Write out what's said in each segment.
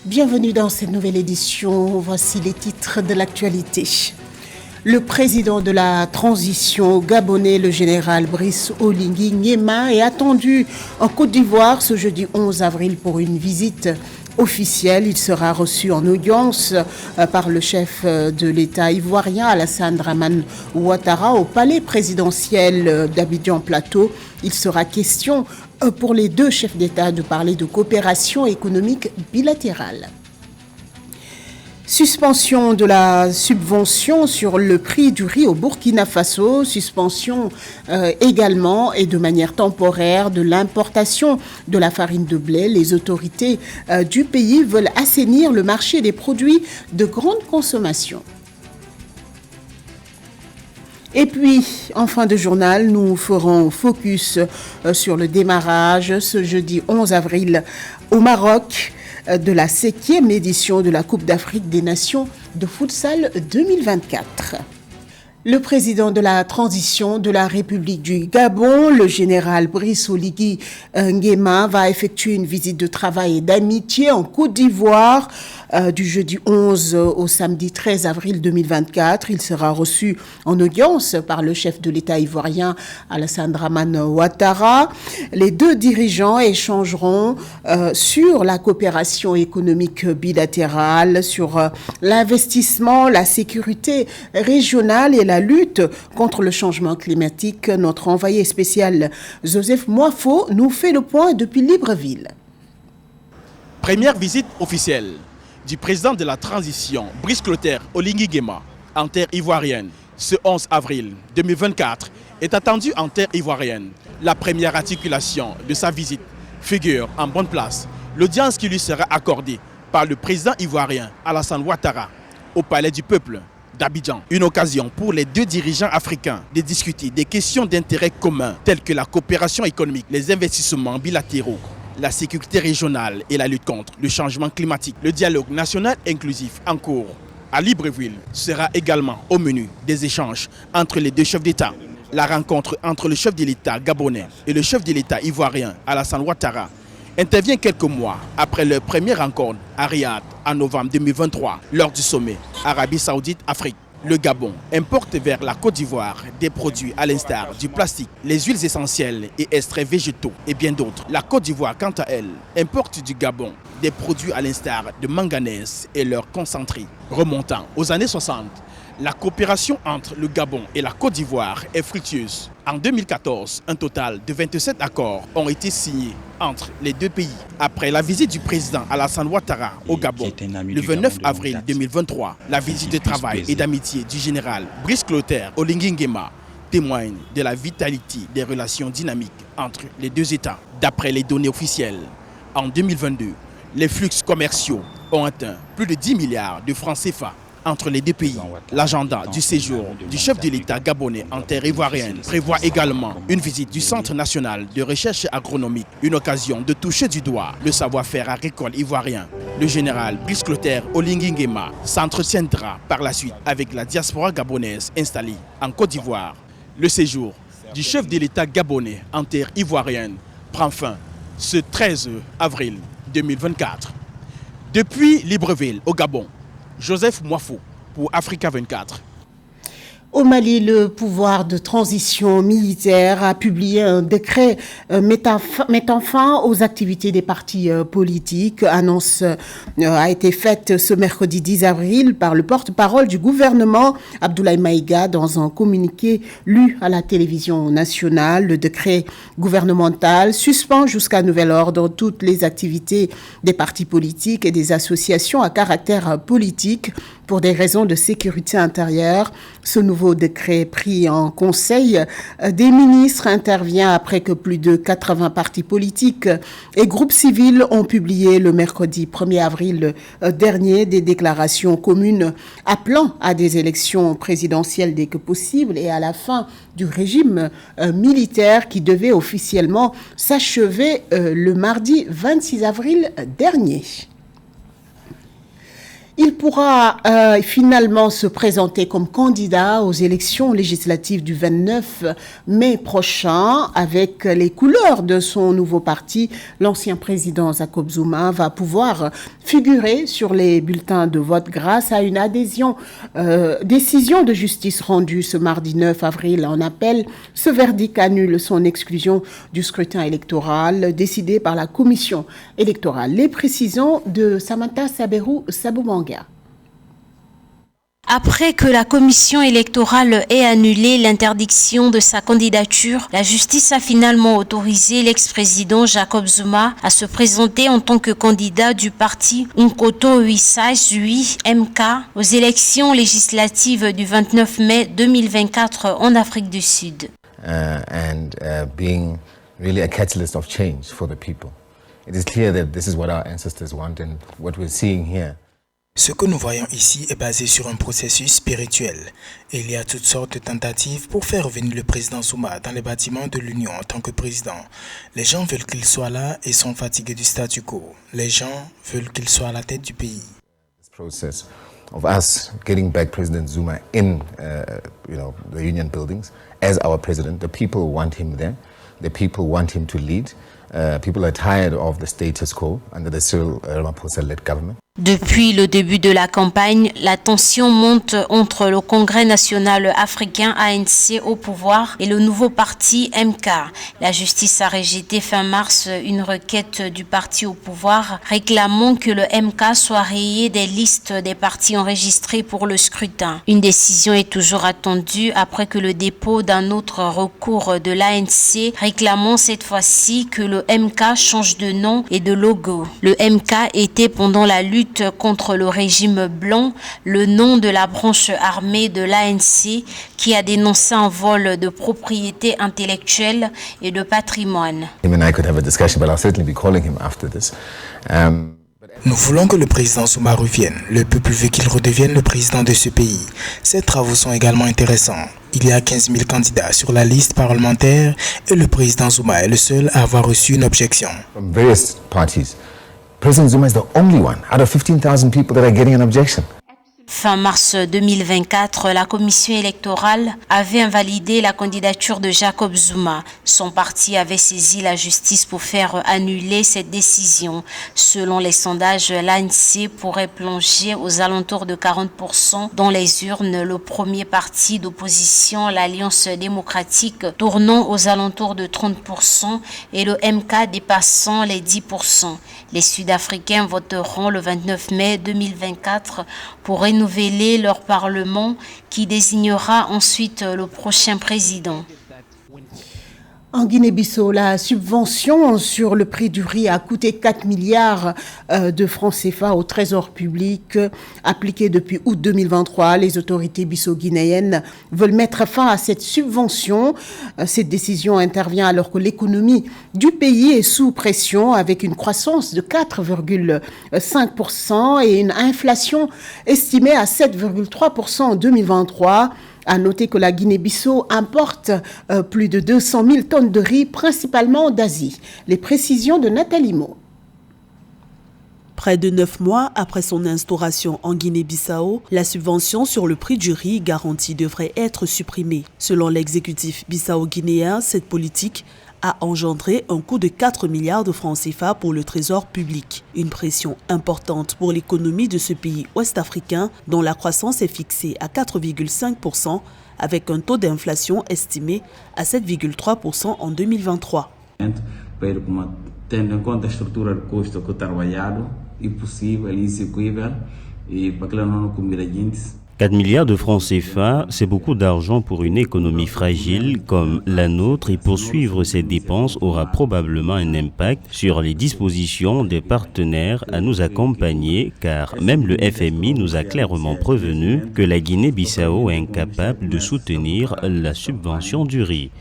Bienvenue dans cette nouvelle édition. Voici les titres de l'actualité. Le président de la transition gabonais, le général Brice Oligui Nguema, est attendu en Côte d'Ivoire ce jeudi 11 avril pour une visite officielle. Il sera reçu en audience par le chef de l'État ivoirien, Alassane Dramane Ouattara, au palais présidentiel d'Abidjan-Plateau. Il sera question pour les deux chefs d'État de parler de coopération économique bilatérale. Suspension de la subvention sur le prix du riz au Burkina Faso, suspension également et de manière temporaire de l'importation de la farine de blé. Les autorités du pays veulent assainir le marché des produits de grande consommation. Et puis, en fin de journal, nous ferons focus sur le démarrage ce jeudi 11 avril au Maroc de la 7e édition de la Coupe d'Afrique des Nations de futsal 2024. Le président de la transition de la République du Gabon, le général Brice Oligui Nguema, va effectuer une visite de travail et d'amitié en Côte d'Ivoire du jeudi 11 au samedi 13 avril 2024. Il sera reçu en audience par le chef de l'État ivoirien, Alassane Dramane Ouattara. Les deux dirigeants échangeront sur la coopération économique bilatérale, sur l'investissement, la sécurité régionale et la lutte contre le changement climatique. Notre envoyé spécial Joseph Moifo nous fait le point depuis Libreville. Première visite officielle du président de la transition, Brice Oligui Nguema, en terre ivoirienne, ce 11 avril 2024, est attendue en terre ivoirienne. La première articulation de sa visite figure en bonne place l'audience qui lui sera accordée par le président ivoirien Alassane Ouattara au Palais du Peuple d'Abidjan. Une occasion pour les deux dirigeants africains de discuter des questions d'intérêt commun telles que la coopération économique, les investissements bilatéraux, la sécurité régionale et la lutte contre le changement climatique. Le dialogue national inclusif en cours à Libreville sera également au menu des échanges entre les deux chefs d'État. La rencontre entre le chef de l'État gabonais et le chef de l'État ivoirien Alassane Ouattara intervient quelques mois après leur première rencontre à Riyad en novembre 2023 lors du sommet Arabie Saoudite-Afrique. Le Gabon importe vers la Côte d'Ivoire des produits à l'instar du plastique, les huiles essentielles et extraits végétaux et bien d'autres. La Côte d'Ivoire, quant à elle, importe du Gabon des produits à l'instar de manganèse et leurs concentrés. Remontant aux années 60, la coopération entre le Gabon et la Côte d'Ivoire est fructueuse. En 2014, un total de 27 accords ont été signés entre les deux pays. Après la visite du président Alassane Ouattara au Gabon le 29 avril 2023, la visite de travail et d'amitié du général Brice Oligui Nguema témoigne de la vitalité des relations dynamiques entre les deux États. D'après les données officielles, en 2022, les flux commerciaux ont atteint plus de 10 milliards de francs CFA entre les deux pays. L'agenda du séjour du chef de l'État gabonais en terre ivoirienne prévoit également une visite du Centre national de recherche agronomique, une occasion de toucher du doigt le savoir-faire agricole ivoirien. Le général Brice Oligui Nguema s'entretiendra par la suite avec la diaspora gabonaise installée en Côte d'Ivoire. Le séjour du chef de l'État gabonais en terre ivoirienne prend fin ce 13 avril 2024. Depuis Libreville au Gabon, Joseph Moifo pour Africa 24. Au Mali, le pouvoir de transition militaire a publié un décret mettant fin aux activités des partis politiques. Annonce a été faite ce mercredi 10 avril par le porte-parole du gouvernement, Abdoulaye Maïga, dans un communiqué lu à la télévision nationale. Le décret gouvernemental suspend jusqu'à nouvel ordre toutes les activités des partis politiques et des associations à caractère politique pour des raisons de sécurité intérieure. Ce nouveau décret pris en conseil des ministres intervient après que plus de 80 partis politiques et groupes civils ont publié le mercredi 1er avril dernier des déclarations communes appelant à des élections présidentielles dès que possible et à la fin du régime militaire qui devait officiellement s'achever le mardi 26 avril dernier. Il pourra finalement se présenter comme candidat aux élections législatives du 29 mai prochain avec les couleurs de son nouveau parti. L'ancien président Jacob Zuma va pouvoir figurer sur les bulletins de vote grâce à une décision de justice rendue ce mardi 9 avril en appel. Ce verdict annule son exclusion du scrutin électoral décidé par la commission électorale. Les précisions de Samantha Saberou Saboumanga. Après que la commission électorale ait annulé l'interdiction de sa candidature, la justice a finalement autorisé l'ex-président Jacob Zuma à se présenter en tant que candidat du parti Umkhonto we Sizwe MK aux élections législatives du 29 mai 2024 en Afrique du Sud. Being really a catalyst of change for the people. It is clear that this is what our ancestors want and what we're seeing here. Ce que nous voyons ici est basé sur un processus spirituel. Et il y a toutes sortes de tentatives pour faire venir le président Zuma dans les bâtiments de l'Union en tant que président. Les gens veulent qu'il soit là et sont fatigués du statu quo. Les gens veulent qu'il soit à la tête du pays. This process of us getting back President Zuma in the Union buildings as our president, the people want him there. The people want him to lead. People are tired of the status quo under the Cyril Ramaphosa-led government. Depuis le début de la campagne, la tension monte entre le Congrès national africain ANC au pouvoir et le nouveau parti MK. La justice a rejeté fin mars une requête du parti au pouvoir réclamant que le MK soit rayé des listes des partis enregistrés pour le scrutin. Une décision est toujours attendue après que le dépôt d'un autre recours de l'ANC réclamant cette fois-ci que le MK change de nom et de logo. Le MK était pendant la lutte contre le régime blanc, le nom de la branche armée de l'ANC qui a dénoncé un vol de propriété intellectuelle et de patrimoine. Nous voulons que le président Zuma revienne. Le peuple veut qu'il redevienne le président de ce pays. Ces travaux sont également intéressants. Il y a 15 000 candidats sur la liste parlementaire et le président Zuma est le seul à avoir reçu une objection. From various parties. President Zuma is the only one out of 15,000 people that are getting an objection. Fin mars 2024, la commission électorale avait invalidé la candidature de Jacob Zuma. Son parti avait saisi la justice pour faire annuler cette décision. Selon les sondages, l'ANC pourrait plonger aux alentours de 40% dans les urnes. Le premier parti d'opposition, l'Alliance démocratique, tournant aux alentours de 30% et le MK dépassant les 10%. Les Sud-Africains voteront le 29 mai 2024 pour renouveler leur parlement qui désignera ensuite le prochain président. En Guinée-Bissau, la subvention sur le prix du riz a coûté 4 milliards de francs CFA au trésor public. Appliquée depuis août 2023, les autorités bissau-guinéennes veulent mettre fin à cette subvention. Cette décision intervient alors que l'économie du pays est sous pression avec une croissance de 4,5% et une inflation estimée à 7,3% en 2023. À noter que la Guinée-Bissau importe plus de 200 000 tonnes de riz, principalement d'Asie. Les précisions de Nathalie Mo. Près de 9 mois après son instauration en Guinée-Bissau, la subvention sur le prix du riz garanti devrait être supprimée. Selon l'exécutif bissau-guinéen, cette politique a engendré un coût de 4 milliards de francs CFA pour le trésor public. Une pression importante pour l'économie de ce pays ouest-africain dont la croissance est fixée à 4,5% avec un taux d'inflation estimé à 7,3% en 2023. « 4 milliards de francs CFA, c'est beaucoup d'argent pour une économie fragile comme la nôtre et poursuivre ces dépenses aura probablement un impact sur les dispositions des partenaires à nous accompagner car même le FMI nous a clairement prévenu que la Guinée-Bissau est incapable de soutenir la subvention du riz.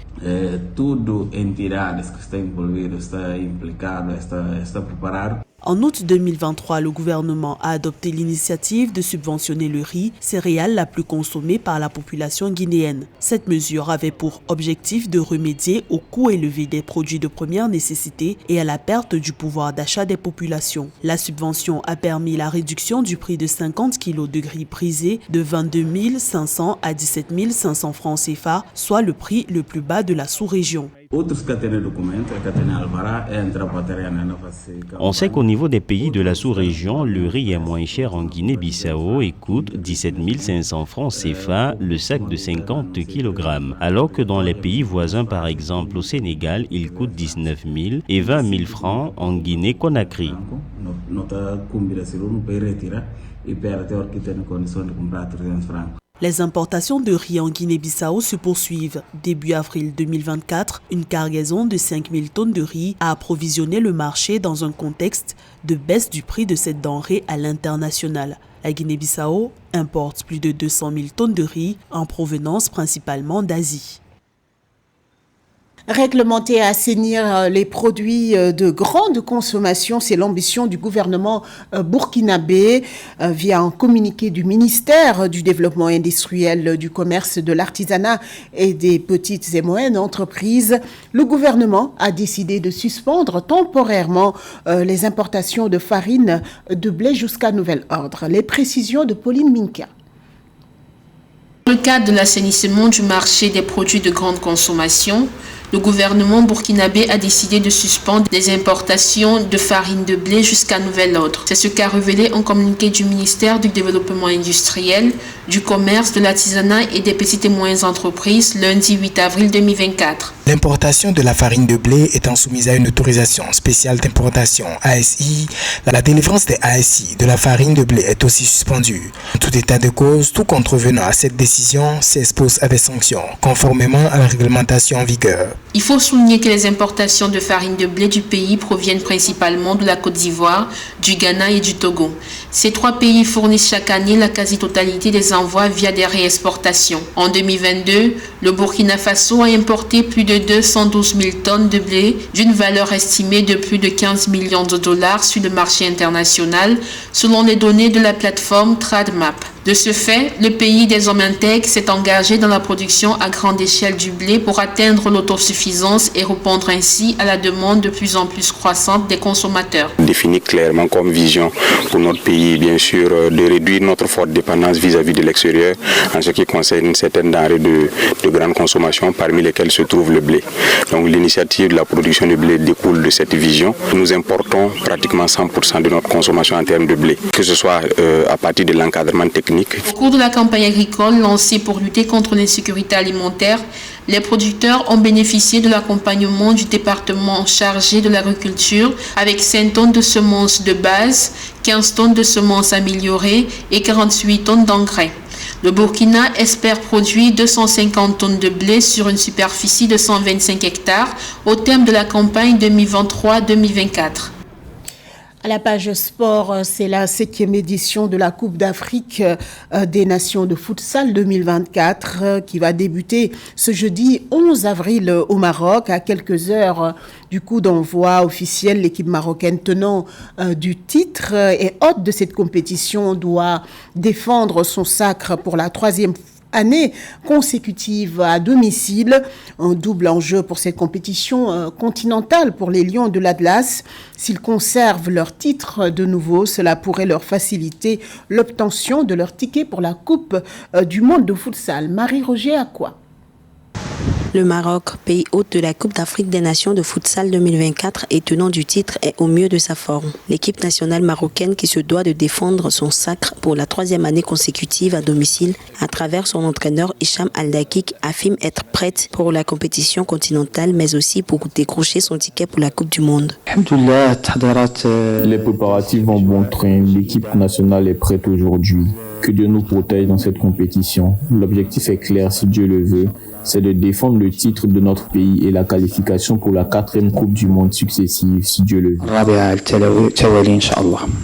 En août 2023, le gouvernement a adopté l'initiative de subventionner le riz, céréale la plus consommée par la population guinéenne. Cette mesure avait pour objectif de remédier au coût élevé des produits de première nécessité et à la perte du pouvoir d'achat des populations. La subvention a permis la réduction du prix de 50 kg de riz brisé de 22 500 à 17 500 francs CFA, soit le prix le plus bas de la sous-région. On sait qu'au niveau des pays de la sous-région, le riz est moins cher en Guinée-Bissau et coûte 17 500 francs CFA le sac de 50 kg. Alors que dans les pays voisins, par exemple au Sénégal, il coûte 19 000 et 20 000 francs en Guinée-Conakry. Les importations de riz en Guinée-Bissau se poursuivent. Début avril 2024, une cargaison de 5 000 tonnes de riz a approvisionné le marché dans un contexte de baisse du prix de cette denrée à l'international. La Guinée-Bissau importe plus de 200 000 tonnes de riz en provenance principalement d'Asie. Réglementer et assainir les produits de grande consommation, c'est l'ambition du gouvernement burkinabé via un communiqué du ministère du Développement industriel, du commerce, de l'artisanat et des petites et moyennes entreprises. Le gouvernement a décidé de suspendre temporairement les importations de farine de blé jusqu'à nouvel ordre. Les précisions de Pauline Minka. Dans le cadre de l'assainissement du marché des produits de grande consommation, le gouvernement burkinabé a décidé de suspendre les importations de farine de blé jusqu'à nouvel ordre. C'est ce qu'a révélé un communiqué du ministère du Développement industriel, du commerce, de l'artisanat et des petites et moyennes entreprises lundi 8 avril 2024. L'importation de la farine de blé étant soumise à une autorisation spéciale d'importation ASI, la délivrance des ASI de la farine de blé est aussi suspendue. En tout état de cause, tout contrevenant à cette décision s'expose à des sanctions, conformément à la réglementation en vigueur. Il faut souligner que les importations de farine de blé du pays proviennent principalement de la Côte d'Ivoire, du Ghana et du Togo. Ces trois pays fournissent chaque année la quasi-totalité des envois via des réexportations. En 2022, le Burkina Faso a importé plus de 212 000 tonnes de blé d'une valeur estimée de plus de 15 millions de dollars sur le marché international, selon les données de la plateforme TradeMap. De ce fait, le pays des hommes intègres s'est engagé dans la production à grande échelle du blé pour atteindre l'autosuffisance et répondre ainsi à la demande de plus en plus croissante des consommateurs. Défini clairement comme vision pour notre pays, bien sûr, de réduire notre forte dépendance vis-à-vis de l'extérieur en ce qui concerne certaines denrées de grande consommation, parmi lesquelles se trouve le blé. Donc l'initiative de la production de blé découle de cette vision. Nous importons pratiquement 100% de notre consommation en termes de blé, que ce soit à partir de l'encadrement technique. Au cours de la campagne agricole lancée pour lutter contre l'insécurité alimentaire, les producteurs ont bénéficié de l'accompagnement du département chargé de l'agriculture avec 5 tonnes de semences de base, 15 tonnes de semences améliorées et 48 tonnes d'engrais. Le Burkina espère produire 250 tonnes de blé sur une superficie de 125 hectares au terme de la campagne 2023-2024. À la page sport, c'est la 7e édition de la Coupe d'Afrique des Nations de futsal 2024 qui va débuter ce jeudi 11 avril au Maroc. À quelques heures du coup d'envoi officiel, l'équipe marocaine tenant du titre et hôte de cette compétition doit défendre son sacre pour la 3e année consécutive à domicile. Un double enjeu pour cette compétition continentale pour les Lions de l'Atlas. S'ils conservent leur titre de nouveau, cela pourrait leur faciliter l'obtention de leur ticket pour la Coupe du monde de futsal. Marie-Roger Aqua. Le Maroc, pays hôte de la Coupe d'Afrique des Nations de futsal 2024 et tenant du titre, est au mieux de sa forme. L'équipe nationale marocaine qui se doit de défendre son sacre pour la 3e année consécutive à domicile, à travers son entraîneur Hicham Al-Dakik, affirme être prête pour la compétition continentale, mais aussi pour décrocher son ticket pour la Coupe du Monde. Les préparatifs vont bon train. L'équipe nationale est prête aujourd'hui. Que Dieu nous protège dans cette compétition. L'objectif est clair, si Dieu le veut, c'est de défendre le titre de notre pays et la qualification pour la 4e Coupe du Monde successive, si Dieu le veut.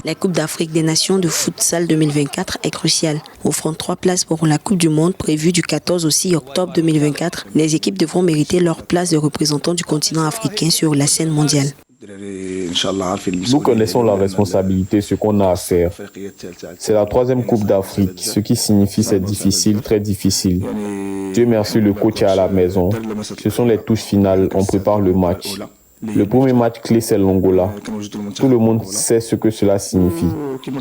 La Coupe d'Afrique des Nations de futsal 2024 est cruciale. Offrant 3 places pour la Coupe du Monde prévue du 14 au 6 octobre 2024, les équipes devront mériter leur place de représentants du continent africain sur la scène mondiale. Nous connaissons la responsabilité, ce qu'on a à faire. C'est la 3e Coupe d'Afrique, ce qui signifie c'est difficile, très difficile. Dieu merci, le coach est à la maison. Ce sont les touches finales, on prépare le match. Le premier match clé, c'est l'Angola. Tout le monde sait ce que cela signifie.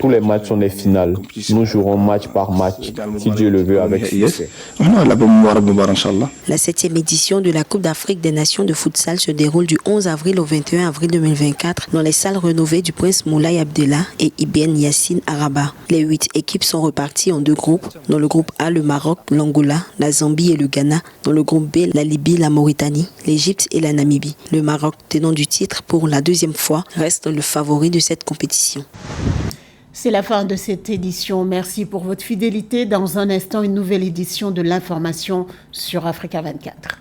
Tous les matchs sont des finales. Nous jouerons match par match, si Dieu le veut, avec succès. La 7e édition de la Coupe d'Afrique des Nations de futsal se déroule du 11 avril au 21 avril 2024 dans les salles rénovées du Prince Moulay Abdellah et Ibn Yassine Araba. Les 8 équipes sont reparties en 2 groupes. Dans le groupe A, le Maroc, l'Angola, la Zambie et le Ghana. Dans le groupe B, la Libye, la Mauritanie, l'Égypte et la Namibie. Le Maroc, tenant du titre pour la 2e fois, reste le favori de cette compétition. C'est la fin de cette édition. Merci pour votre fidélité. Dans un instant, une nouvelle édition de l'information sur Africa 24.